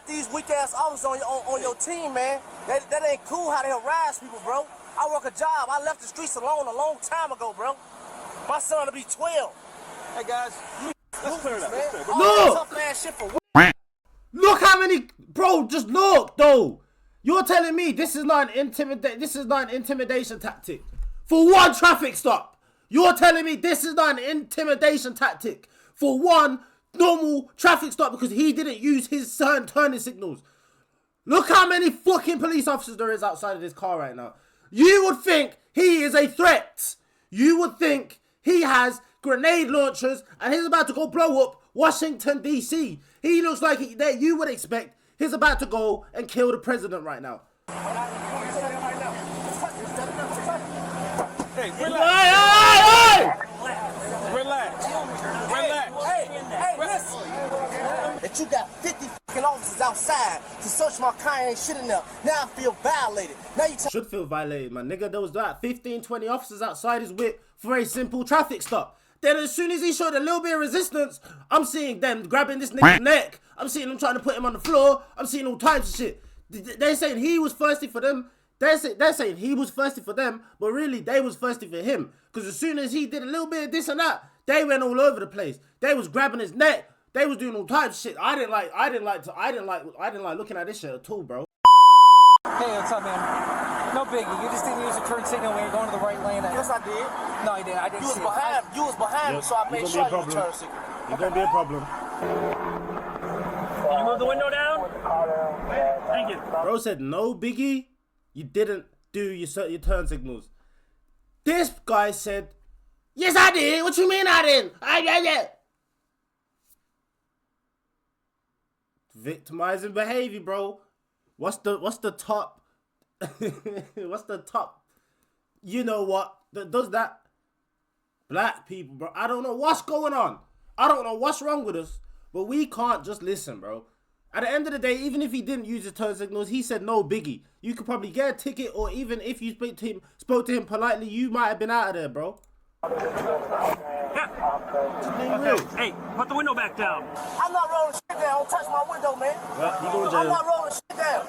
these weak ass officers on your team, man. That ain't cool how they harass people, bro. I work a job. I left the streets alone a long time ago, bro. My son will be 12. Hey guys, let's clear it up. Look! Tough ass shit for what? Look how many, bro. Just look, though. You're telling me this is not an intimidation tactic for one traffic stop. You're telling me this is not an intimidation tactic for one normal traffic stop because he didn't use his turning signals. Look how many fucking police officers there is outside of this car right now. You would think he is a threat. You would think he has grenade launchers and he's about to go blow up Washington, D.C. He looks like that you would expect he's about to go and kill the president right now. Hey, relax. Relax. Hey, listen. That you got 50 fucking officers outside to search my car and ain't shit in there. Now I feel violated. Now you should feel violated, my nigga. There was like 15, 20 officers outside his whip for a simple traffic stop. Then as soon as he showed a little bit of resistance, I'm seeing them grabbing this nigga's neck. I'm seeing them trying to put him on the floor. I'm seeing all types of shit. They're saying he was thirsty for them. They're saying he was thirsty for them, but really they was thirsty for him. Because as soon as he did a little bit of this and that, they went all over the place. They was grabbing his neck. They was doing all types of shit. I didn't like looking at this shit at all, bro. Hey, what's up, man? No biggie. You just didn't use a turn signal when you're going to the right lane. Yes, I did. No, I didn't. I didn't. You was behind me, so I made sure you turn signal. You're gonna be a problem. Can you move the window down? Thank you. Bro said no biggie. You didn't do your turn signals. This guy said, yes, I did. What you mean I didn't? Yeah. Victimizing behavior, bro. What's the top? What's the top? You know what? That does that? Black people, bro. I don't know what's going on. I don't know what's wrong with us, but we can't just listen, bro. At the end of the day, even if he didn't use his turn signals, he said no biggie. You could probably get a ticket, or even if you spoke to him politely, you might have been out of there, bro. Yeah. Hey, put the window back down. I'm not rolling shit down. Don't touch my window, man. Well, you going to I'm jail. not rolling shit down.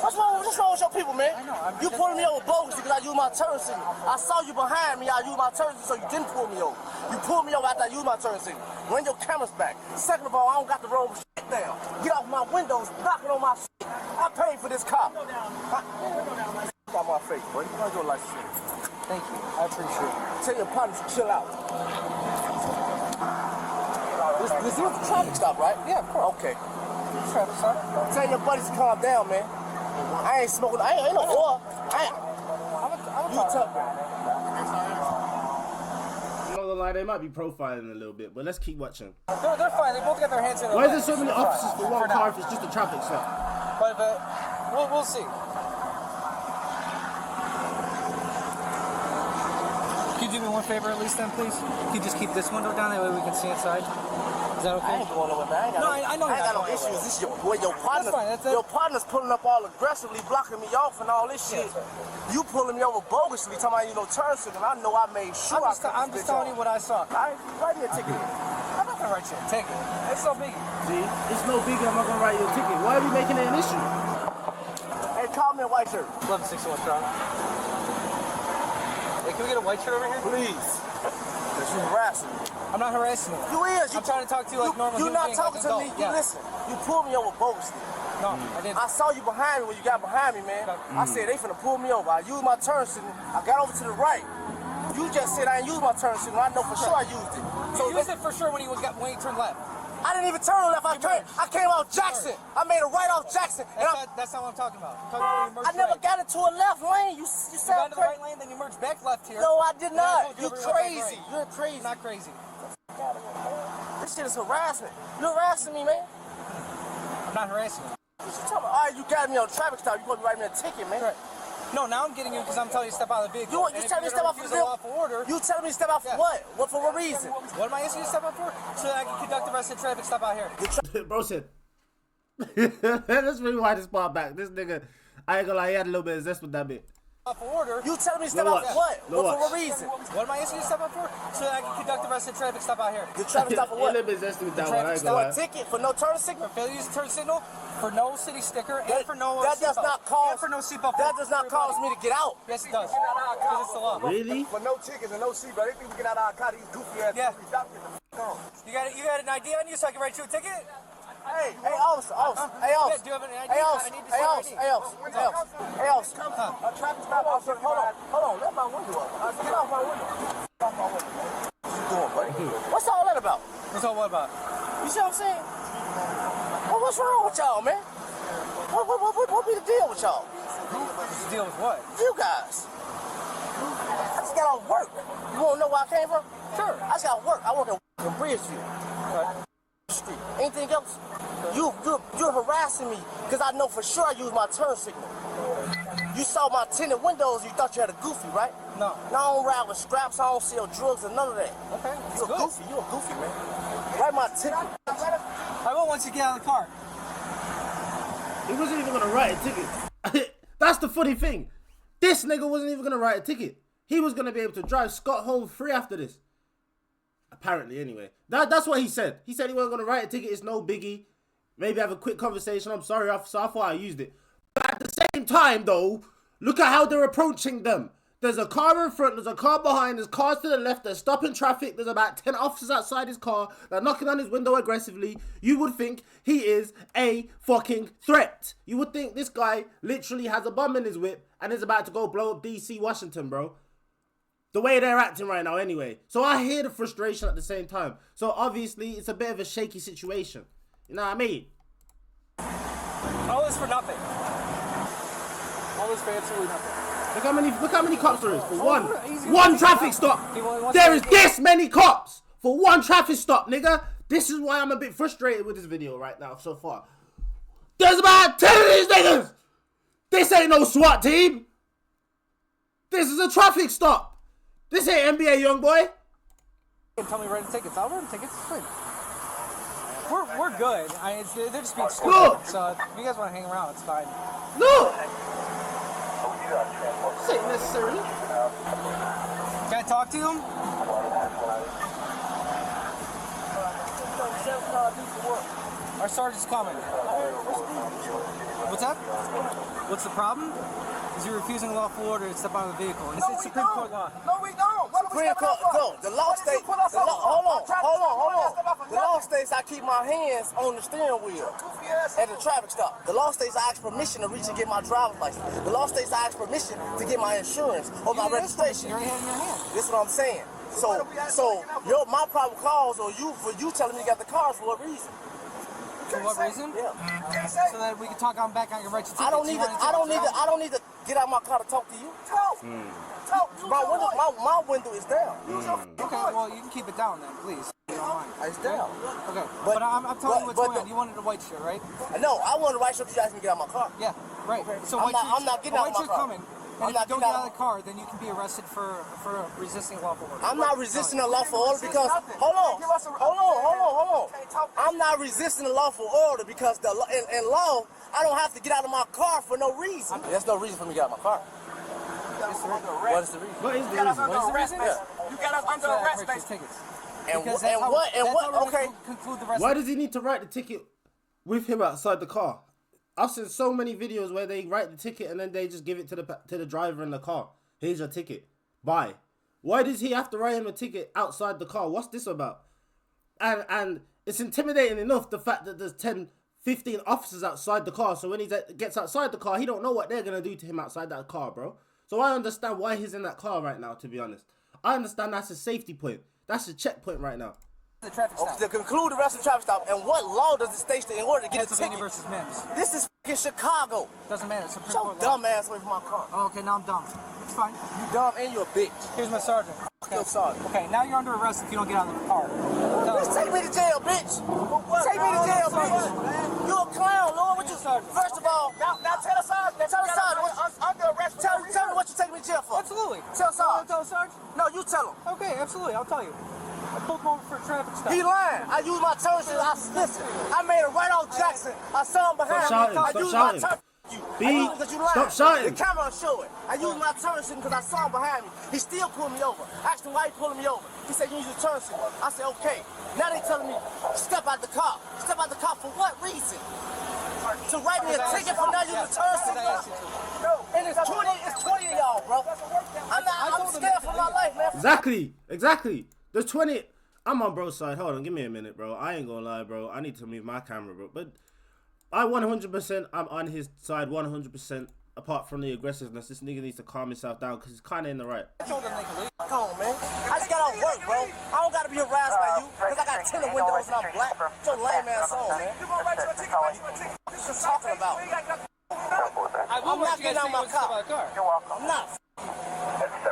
What's wrong with your people, man? You pulling me over bogus because I used my turn signal. I saw you behind me. I used my turn signal, so you didn't pull me over. You pulled me over after I used my turn signal. Run your cameras back. Second of all, I don't got to roll shit down. Get off my windows, knocking on my shit. I paid for this car. Got my face, boy. Where's your license? Thank you. I appreciate it. Tell your partners to chill out. This is a traffic stop, right? Yeah, of course. Okay. Traffic stop. Tell your buddies to calm down, man. I ain't smoking. I ain't no oil. You tough. I'm not gonna lie, they might be profiling a little bit, but let's keep watching. They're fine. They both got their hands in their Why is there bags. so many officers for one car if it's just a traffic stop? But we'll see. Can you do me one favor at least then, please? Can you just keep this window down, that way we can see inside? Is that okay? I ain't going nowhere, man. I ain't got no issues. This is your partner. Your partner's pulling up all aggressively, blocking me off and all this shit. You pulling me over bogusly, talking about turn signal. I know I made sure I'm just telling you what I saw. Write me a ticket. I'm not gonna write you a ticket. It's no biggie. See, it's no biggie. I'm not gonna write you a ticket. Why are we making it an issue? Hey, call me a white shirt. 1161 Crown. Hey, can we get a white shirt over here? Please. Because you're harassing me. I'm not harassing you. You is. I'm trying to talk to you like normal. You're not talking to me. Yeah. You listen. You pulled me over bogusly. No, I didn't. I saw you behind me when you got behind me, man. I said they finna pull me over. I used my turn signal. I got over to the right. You just said I ain't used my turn signal. I know for sure I used it. So you used it for sure when you turned left. I didn't even turn left. I came out Jackson. I made a right off Jackson. That's not what I'm talking about. I'm talking about when you merged I never right. got into a left lane. You You said got into the right lane, then you merged back left here. No, I did not. You You're crazy. You're crazy. I'm not crazy. This shit is harassment. You're harassing me, man. I'm not harassing you. What you talking about? All right, you got me on a traffic stop. You supposed to write me a ticket, man. Right. No, now I'm getting you because I'm telling you to step out of the vehicle. You telling me to step out for the vehicle? You telling me to step out for what? What for what reason? What am I asking you to step out for? So that I can conduct the rest of the traffic stop out here. Bro said, let's rewind this part back. This nigga, I ain't gonna lie, he had a little bit of zest with that bit. lawful order. You telling me to step No out for watch. what? No What for watch. what reason? What am I asking you to step out for? So that I can conduct the rest of the traffic stop out here. The traffic stop for You're a what? little bit zesty with that one. I ain't For gonna a lie. ticket for no turn signal? For failure to use the turn signal, for no city sticker, and for no That does seatbelt. not cause. And for no seatbelt. That does not cause me to get out. Yes, it does. Because it's the law. Really? For no tickets and no seatbelt, they think we get out of our car, these goofy ass Yeah. police. Stop getting the f*** on. You got an ID on you so I can write you a ticket? Hey, officer, hey, Yeah, officer. do you have an ID? Hey, I officer, need to hey, see officer, your hey, ID. officer, hey, officer, hey, officer. A traffic stop, Officer, hold on, let my window up. Get off my window. Get off my window. What you doing, buddy? What's all that about? What's all what about? You see what I'm saying? Well, what's wrong with y'all, man? What be the deal with y'all? What's the deal with what? You guys. I just got off work. You wanna know where I came from? Sure. I just got off work. I work in Bridgeview Street. Anything else? You're harassing me because I know for sure I use my turn signal. You saw my tinted windows. You thought you had a goofy, right? No. No, I don't ride with straps. I don't sell drugs or none of that. Okay. You a Good. goofy. You a goofy, man. Write my ticket. I will once you get out of the car. He wasn't even gonna write a ticket. That's the funny thing. This nigga wasn't even gonna write a ticket. He was gonna be able to drive Scott home free after this. Apparently, anyway. That's what he said. He said he wasn't gonna write a ticket. It's no biggie. Maybe have a quick conversation. I'm sorry, officer. I thought I used it. But at the same time, though, look at how they're approaching them. There's a car in front, there's a car behind, there's cars to the left, they're stopping traffic, there's about 10 officers outside his car, they're knocking on his window aggressively. You would think he is a fucking threat. You would think this guy literally has a bomb in his whip and is about to go blow up DC, Washington, bro. The way they're acting right now anyway. So I hear the frustration at the same time. So obviously, it's a bit of a shaky situation. You know what I mean? All this for nothing. All this for absolutely nothing. Look how many cops there is for one traffic stop. There is this many cops for one traffic stop, nigga. This is why I'm a bit frustrated with this video right now so far. There's about 10 of these niggas. This ain't no SWAT team. This is a traffic stop. This ain't NBA, young boy. Tell me write the tickets. I'll write the tickets. It's fine. We're good. They're just being stupid. Look. So if you guys want to hang around, it's fine. Look. This ain't necessarily. Can I talk to him? Our sergeant's coming. What's up? What's the problem? Is you're refusing a lawful order to step out of the vehicle. It's Supreme Court law. No, we don't. What Supreme Court, no, the law states, hold on. The law states I keep my hands on the steering wheel at the traffic stop. The law states I ask permission to reach and get my driver's license. The law states I ask permission to get my insurance or my registration. You're in your hand. This is what I'm saying. So my probable cause or you telling me you got the car for what reason? For what reason? Yeah. So that we can talk on back on your right to tickets. I don't need to get out of my car to talk to you. Talk. My window is down. Okay, well you can keep it down then, please. You don't mind. It's down. Okay, but I'm telling you what's but going on. You wanted a white shirt, right? No, I wanted to write something you asked me to get out of my car. Yeah, right. So I'm not getting out of my car. coming. And if you don't get out of the car, then you can be arrested for resisting lawful order. I'm not resisting a lawful order because hold on. I'm not resisting a lawful order because in law I don't have to get out of my car for no reason. There's no reason for me to get out of my car. What is the reason? What is the reason? What is the reason? You got us under arrest, Arrest baby. tickets. And Because what? Okay. Conclude the rest. Why does he need to write the ticket with him outside the car? I've seen so many videos where they write the ticket and then they just give it to the driver in the car. Here's your ticket. Bye. Why does he have to write him a ticket outside the car? What's this about? And it's intimidating enough the fact that there's 10, 15 officers outside the car. So when he gets outside the car, he don't know what they're going to do to him outside that car, bro. So I understand why he's in that car right now, to be honest. I understand that's a safety point. That's a checkpoint right now. The traffic stop. To conclude the rest of the traffic stop, and what law does it state in order to get a Pennsylvania ticket? versus Mims. This is fucking Chicago. Doesn't matter. Supreme Your Court law. dumb ass away from my car. Oh, okay, now I'm dumb. It's fine. You dumb and you a bitch. Here's my sergeant. Yo, sergeant. Okay, now you're under arrest if you don't get out of the car. Bitch, take me to jail, bitch. Take me to jail, bitch. You a clown, Lord. What you? First of all, Now tell us under arrest. Tell me what you take me to jail for. Absolutely. Tell You wanna Sarge. tell Sarge? No, you tell him. Okay, absolutely. I'll tell you. I pulled him over for a traffic stop. He lying. I used my turn signal. Listen, I made it right off Jackson. I saw him behind Stop me. shouting, I stop used shouting. my turn. B, Because you lying. stop shouting. The camera will show it. I used my turn signal because I saw him behind me. He still pulled me over. I asked him why he pulling me over. He said, you use your turn signal. I said, okay. Now they telling me, step out the car. Step out the car for what reason? To write me a ticket for not using the turn signal? And it's 20 of y'all, bro. I'm scared for my life, man. Exactly. There's 20. I'm on bro's side. Hold on, give me a minute, bro. I ain't gonna lie, bro. I need to move my camera, bro. But I 100%, I'm on his side 100%. Apart from the aggressiveness, this nigga needs to calm himself down because he's kind of in the right. Come on, man. I just got off work, bro. I don't gotta be harassed by you because I got tinted windows and I'm black. It's your lame ass on, man. What you talking about? I'm not getting out my car. You're welcome. I'm not.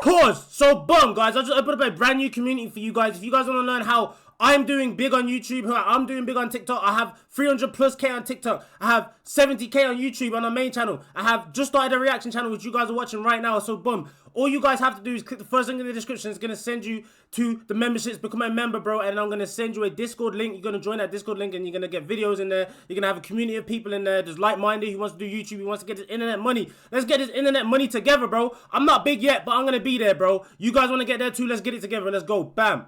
Pause. So, boom, guys. I put up a brand new community for you guys. If you guys want to learn how I'm doing big on YouTube, how I'm doing big on TikTok, I have 300+ K on TikTok. I have 70K on YouTube on our main channel. I have just started a reaction channel, which you guys are watching right now. So, boom. All you guys have to do is click the first link in the description. It's going to send you to the memberships. Become a member, bro. And I'm going to send you a Discord link. You're going to join that Discord link and you're going to get videos in there. You're going to have a community of people in there. There's like-minded who wants to do YouTube. Who wants to get this internet money. Let's get this internet money together, bro. I'm not big yet, but I'm going to be there, bro. You guys want to get there too? Let's get it together. Let's go. Bam.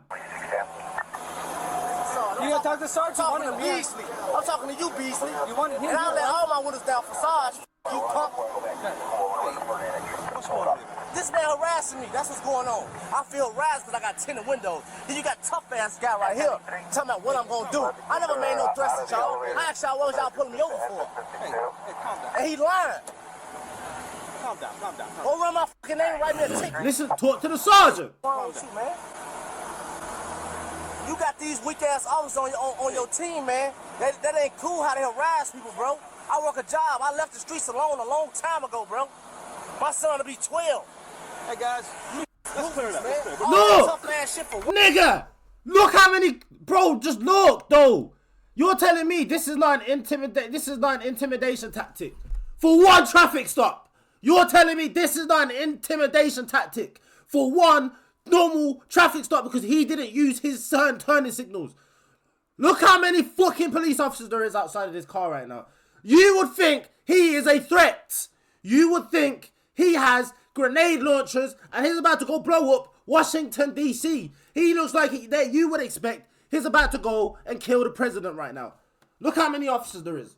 You gotta talk to Sarge. I'm talking to Beasley. I'm talking to you, Beasley. You want him? And I'll let all my windows down for Sarge. You punk. This man harassing me. That's what's going on. I feel harassed because I got tinted windows. Then you got tough ass guy right here talking about what I'm gonna do. I never made no threats to y'all. I asked y'all what was y'all pulling me over for. Hey, calm down. And he lying. Calm down. Go run my fucking name right there. Ticket. Listen, talk to the sergeant. What's wrong with you, man? You got these weak ass officers on your team, man. That ain't cool how they harass people, bro. I work a job. I left the streets alone a long time ago, bro. My son will be 12. Hey guys, let's clear it up. Look! Tough man shit for what? Nigga! Look how many... Bro, just look, though. You're telling me this is not an intimidation tactic. For one traffic stop. You're telling me this is not an intimidation tactic. For one normal traffic stop because he didn't use his certain turning signals. Look how many fucking police officers there is outside of this car right now. You would think he is a threat. You would think he has grenade launchers and he's about to go blow up Washington, D.C. He looks like that you would expect he's about to go and kill the president right now. Look how many officers there is.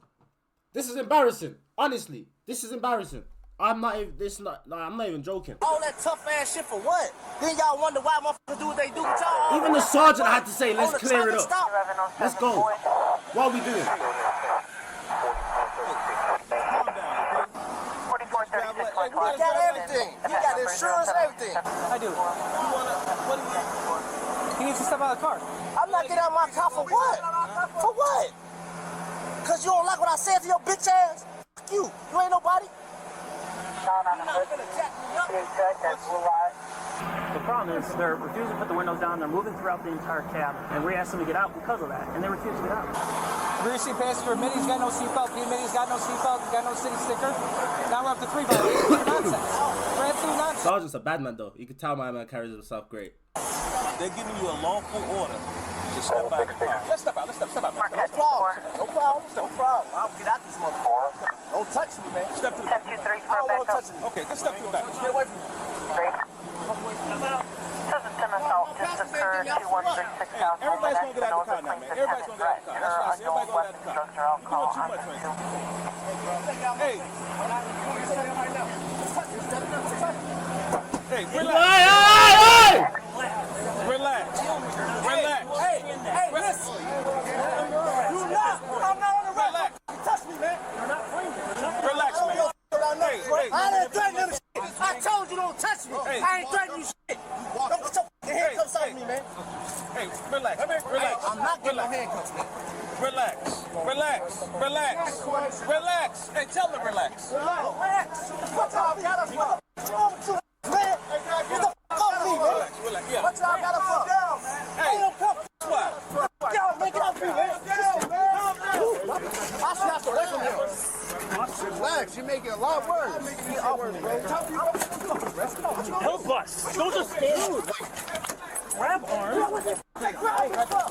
This is embarrassing. Honestly, this is embarrassing. I'm not even joking. All that tough ass shit for what? Then y'all wonder why motherfuckers do what they do with y'all. Even the sergeant had to say, let's clear it up. Let's go. What are we doing? He got everything. He got insurance, everything. I do. He needs to step out of the car. I'm not getting out of my car for what? For what? Because you don't like what I said to your bitch ass? Fuck you. You ain't nobody. The problem is they're refusing to put the windows down. They're moving throughout the entire cab, and we asked them to get out because of that, and they refuse to get out. Rear seat passenger admitted he's got no seatbelt. He admitted he's got no seatbelt. He's got no city sticker. Now we're up to 3 violations. Nonsense. We're absolute nonsense. Sergeant's a bad man though. You can tell my man carries himself great. They're giving you a lawful order to step out of the car. Let's step out. No problem. No problem. I'll get out this motherfucker. Don't touch me, man. Step to the back. I don't want to touch me. Okay, let's step to the back. Stay away from me. Everybody's gonna get out of the car now, man. Everybody's gonna get out of the car. That's what I said. Everybody's gonna get out of the car. You're doing too much right now. Hey. Hey, relax. Hey! Relax. Relax. Hey, listen. I'm not on the right. Relax. Touch me, man. Relax, man. I didn't threaten him shit. I told you don't touch me. Hey. I ain't threatening you shit. Don't get your fucking handcuffs off me, man. Hey, relax. Relax. I'm not getting no handcuffs, man. Relax. Relax. Relax. Relax. Hey, tell them relax. Relax. What y'all got us for? What's wrong with you, man? Get the fuck off me, man. Relax. Yeah. What y'all got us for? Ain't no cup. What? Y'all make it off me, man. I should have to wait from him. Relax, you're making a lot worse. Help us! Those are scared. Grab arms. Hey, grab him for.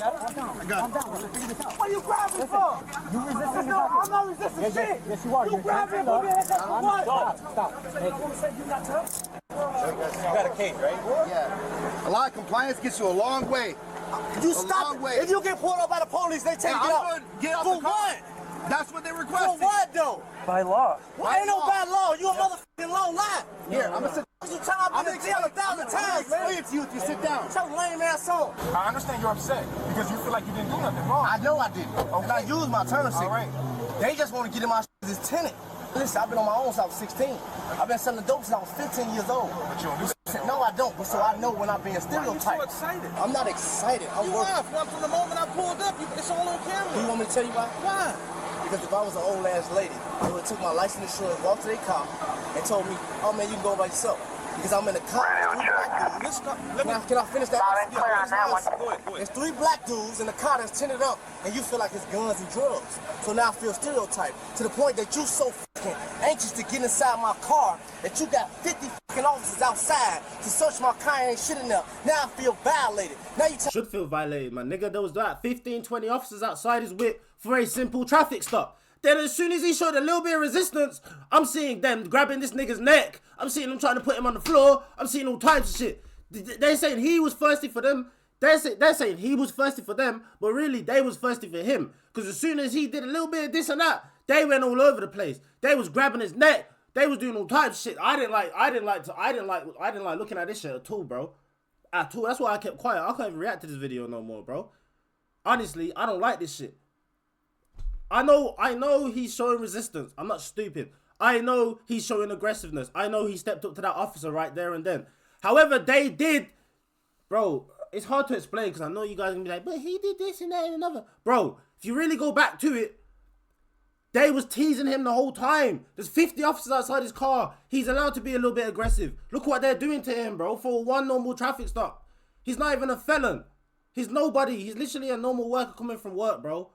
What are you grabbing for? You resisting? No, I'm not resisting. That's some shit. Yes, you are. You grabbed me and put me in that car for what? Stop. You got time? You got a case, right? Yeah. A lot of compliance gets you a long way. You A stop long it. way. If you get pulled up by the police, they take Yeah, you I'm out. gonna get out For the car. what? That's what they For requested. what though? By law. Ain't no bad law. You a motherfucking low lie. Here, I'm gonna sit. You trying to be in jail 1,000 times, man. Explain it to you if you sit down. Shut your lame ass on. I understand you're upset because you feel like you didn't do nothing wrong. I know I didn't. And I used my turn signal. All right. They just want to get in my shit as tenant. Listen, I've been on my own since I was 16. I've been selling dope since I was 15 years old. But you don't do something. No, I don't. But so I know when I'm being stereotyped. excited? I'm not excited. I'm You working. are. From the moment I pulled up, it's all on Do you camera. want me to tell you why? Why? Because if I was an old ass lady, they would have took my license insurance, walked to their car, and told me, oh man, you can go by yourself. Because I'm in the car. Let's go. Let me. Can I finish that? Loud and clear on that one. Go ahead. There's 3 black dudes in the car that's tinted up, and you feel like it's guns and drugs. So now I feel stereotyped to the point that you so fucking anxious to get inside my car that you got 50 fucking officers outside to search my car and ain't shit in there. Now I feel violated. Now you Should feel violated, my nigga. There was like 15, 20 officers outside his whip for a simple traffic stop. Then as soon as he showed a little bit of resistance, I'm seeing them grabbing this nigga's neck. I'm seeing them trying to put him on the floor. I'm seeing all types of shit. They're saying he was thirsty for them. They're saying he was thirsty for them, but really they was thirsty for him. Because as soon as he did a little bit of this and that, they went all over the place. They was grabbing his neck. They was doing all types of shit. I didn't like looking at this shit at all, bro. At all. That's why I kept quiet. I can't even react to this video no more, bro. Honestly, I don't like this shit. I know he's showing resistance. I'm not stupid. I know he's showing aggressiveness. I know he stepped up to that officer right there and then. However, they did. Bro, it's hard to explain because I know you guys are going to be like, but he did this and that and another. Bro, if you really go back to it, they was teasing him the whole time. There's 50 officers outside his car. He's allowed to be a little bit aggressive. Look what they're doing to him, bro, for one normal traffic stop. He's not even a felon. He's nobody. He's literally a normal worker coming from work, bro.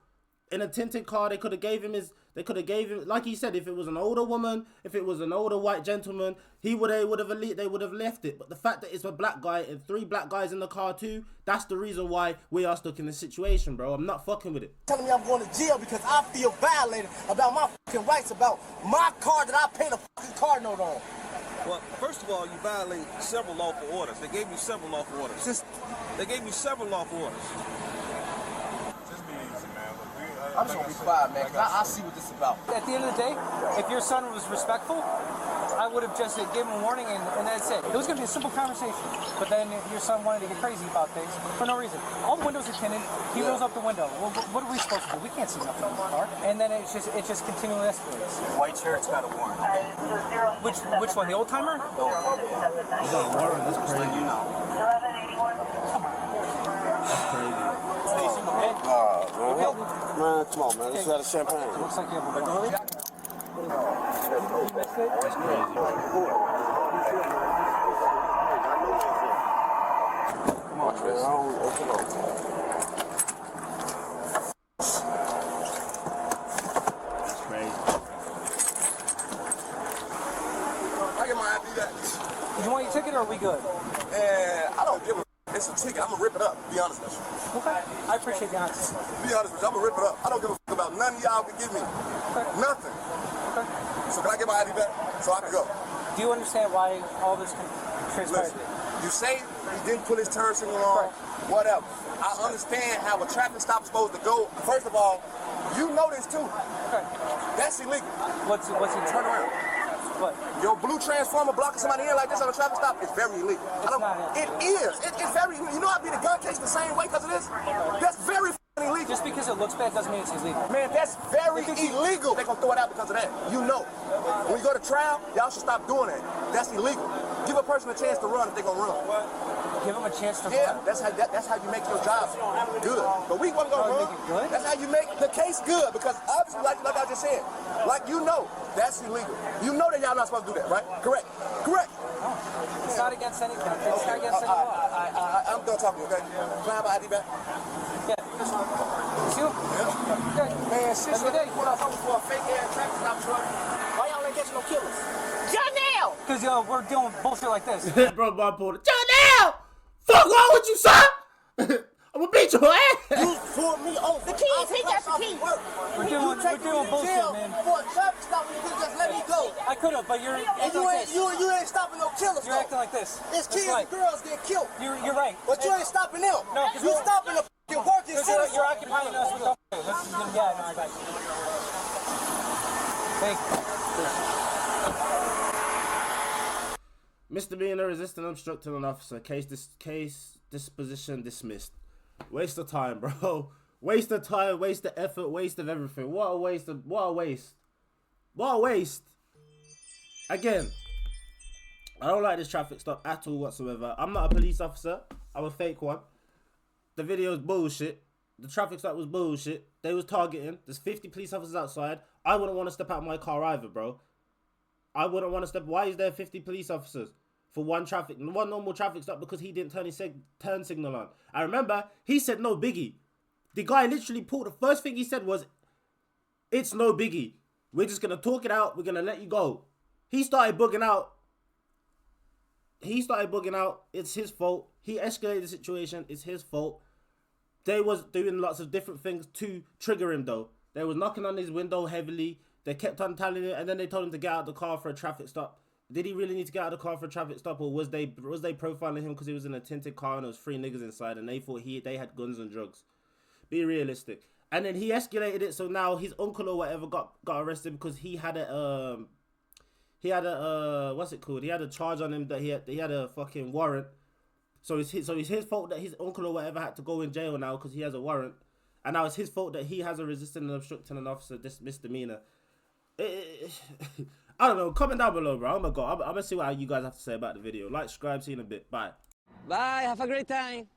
In a tinted car, they could have gave him, like he said, if it was an older woman, if it was an older white gentleman, they would have left it. But the fact that it's a black guy and 3 black guys in the car too, that's the reason why we are stuck in this situation, bro. I'm not fucking with it. Telling me I'm going to jail because I feel violated about my fucking rights, about my car that I paid a fucking car note on. Well, first of all, you violate several lawful orders. They gave you several lawful orders. They gave you several lawful orders. I'm just gonna be quiet, man, because I see what this is about. At the end of the day, if your son was respectful, I would have just given him a warning and that's it. It was going to be a simple conversation. But then your son wanted to get crazy about things for no reason. All the windows are tinted. He rolls up the window. Well, what are we supposed to do? We can't see nothing in the car. And then it just continually escalates. White shirt's got a warrant. Which one? The old timer? He's got a warrant. That's crazy. That's crazy. Man, come on, man. Let's have a champagne. Looks like you have a window. That's crazy. Come on, man. That's crazy. I get my ID back. Do you want your ticket or are we good? And I don't give a. It's a ticket. I'm gonna rip it up. Be honest with you. Okay. I appreciate the honesty. Be honest with you. I'm gonna rip it up. I don't give a fuck about none of y'all can give me. Nothing. Okay. So can I get my ID back so I can go? Do you understand why all this transpired? Listen, you say he didn't put his turn signal on, whatever. I understand how a traffic stop is supposed to go. First of all, you know this too. Okay. That's illegal. What's he Turn around. What? Your blue transformer blocking somebody in like this on a traffic stop is very illegal. It is. It's very. You know I'd be the gun case the same way because of this. That's very illegal. Just because it looks bad doesn't mean it's illegal. Man, that's very illegal. They're gonna throw it out because of that. You know. When you go to trial, y'all should stop doing that. That's illegal. Give a person a chance to run if they're gonna run. Give them a chance to Yeah, run. that's how you make your job good. But we wasn't gonna run. Make it good? That's how you make the case good because obviously, like I just said, like you know, that's illegal. You know that y'all not supposed to do that, right? Correct. It's not against anything. It's not against any law. I'm done talking, okay? Can I have my ID back? Yeah. See you? Okay. Man, shit, Have a good day. pull up for a fake ass traffic stop truck. Why y'all ain't catching no killers? Janelle! Because we're doing bullshit like this. Bro, my porter. Janelle! Fuck wrong with you, son? I'm gonna beat your ass. You pulled me over. The keys, he got the keys. We're doing bullshit, man. could have, but you're And acting like this. you ain't stopping no killers. You're acting like this. It's kids right. and girls get killed. You're right. But you ain't stopping them. No, 'cause you you're- stopping the fucking working citizens. You're occupying us with yeah, no, I got you. Thank you. Misdemeanor resisting obstructing an officer. Case disposition dismissed. Waste of time, bro. Waste of time, waste of effort, waste of everything. What a waste of what a waste. What a waste. Again, I don't like this traffic stop at all whatsoever. I'm not a police officer. I'm a fake one. The video is bullshit. The traffic stop was bullshit. They was targeting. There's 50 police officers outside. I wouldn't want to step out of my car either, bro. I wouldn't want to step. Why is there 50 police officers for one normal traffic stop? Because he didn't turn his turn signal on. I remember he said no biggie. The guy literally pulled. The first thing he said was, "It's no biggie. We're just gonna talk it out. We're gonna let you go." He started bugging out. It's his fault. He escalated the situation. It's his fault. They was doing lots of different things to trigger him though. They was knocking on his window heavily. They kept on telling him, and then they told him to get out of the car for a traffic stop. Did he really need to get out of the car for a traffic stop, or was they profiling him because he was in a tinted car and there was 3 niggas inside and they thought they had guns and drugs? Be realistic. And then he escalated it, so now his uncle or whatever got arrested because he had a what's it called? He had a charge on him that he had a fucking warrant. So it's his fault that his uncle or whatever had to go in jail now because he has a warrant, and now it's his fault that he has a resisting and obstructing an officer misdemeanor. I don't know. Comment down below, bro. Oh my god, I'm gonna see what you guys have to say about the video. Like, subscribe, see you in a bit. Bye. Bye. Have a great time.